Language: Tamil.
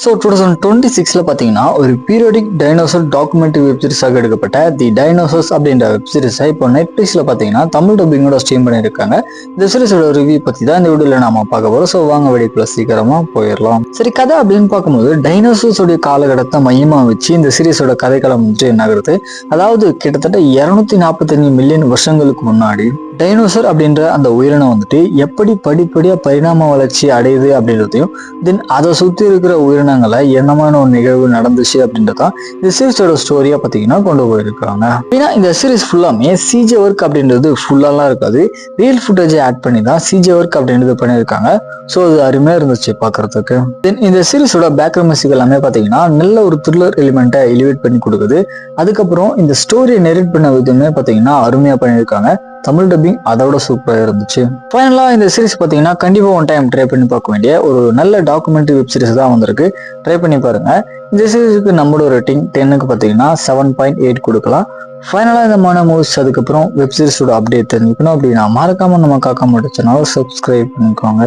ஸோ 2026 பார்த்தீங்கன்னா ஒரு பீரியாடிக் டைனோசர் டாக்குமெண்ட்ரி வெப்சீரிஸாக எடுக்கப்பட்ட தி டைனோசர்ஸ் அப்படின்ற வெப்சீரிஸை இப்போ நெட்ஃப்ளிக்ஸில் பார்த்தீங்கன்னா தமிழ் டப்பிங்கோட ஸ்ட்ரீம் பண்ணியிருக்காங்க. இந்த சீரிஸோட ரிவ்யூ பற்றி தான் இந்த வீடியோவில் நாம பார்க்க போகிறோம். ஸோ வாங்க வீடியோக்குள்ள சீக்கிரமாக போயிடலாம். சரி, கதை அப்படின்னு பார்க்கும்போது டைனோசர்ஸோடைய காலகட்டத்தை மையமாக வச்சு இந்த சீரிஸோட கதைக்களம் வந்துட்டு என்ன ஆகுறது, அதாவது கிட்டத்தட்ட 245 மில்லியன் வருஷங்களுக்கு முன்னாடி டைனோசர் அப்படின்ற அந்த உயிரினம் வந்துட்டு எப்படி படிப்படியா பரிணாம வளர்ச்சி அடையுது அப்படின்றதையும் தென் அதை சுத்தி இருக்கிற உயிரினங்களை என்னமான ஒரு நிகழ்வு நடந்துச்சு அப்படின்றதான் இந்த சீரிஸோட ஸ்டோரியா பார்த்தீங்கன்னா கொண்டு போயிருக்காங்க. அப்படின்னா இந்த சீரிஸ் ஃபுல்லாமே சிஜே ஒர்க் அப்படின்றது ஃபுல்லாலாம் இருக்காது, ரியல் ஃபுட்டேஜை ஆட் பண்ணி தான் சிஜே ஒர்க் அப்படின்றது பண்ணியிருக்காங்க. ஸோ அது அருமையா இருந்துச்சு பார்க்கறதுக்கு. தென் இந்த சீரிஸோட பேக்ரவுண்ட் மியூசிக் எல்லாமே பார்த்தீங்கன்னா நல்ல ஒரு த்ரில்லர் எலிமெண்ட்டை எலிவேட் பண்ணி கொடுக்குது. அதுக்கப்புறம் இந்த ஸ்டோரியை நெரேட் பண்ண விதமே பார்த்தீங்கன்னா அருமையா பண்ணியிருக்காங்க. தமிழ் டப்பிங் அதோட சூப்பராக இருந்துச்சு. ஃபைனலாக இந்த சீரிஸ் பார்த்தீங்கன்னா கண்டிப்பாக ஒன் டைம் ட்ரை பண்ணி பார்க்க வேண்டிய ஒரு நல்ல டாக்குமெண்ட்ரி வெப் சீரிஸ் தான் வந்திருக்கு. ட்ரை பண்ணி பாருங்க. இந்த சீரிஸுக்கு நம்மளோட ரேட்டிங் 10க்கு பார்த்தீங்கன்னா 7.8 கொடுக்கலாம். ஃபைனலாக இந்த மாதிரி மூவிஸ் அதுக்கப்புறம் வெப் சீரிஸோட அப்டேட் தெரிஞ்சுக்கணும் அப்படின்னா மறக்காம நம்ம காக்க மாட்டேன் சேனலை சப்ஸ்கிரைப் பண்ணிக்கோங்க.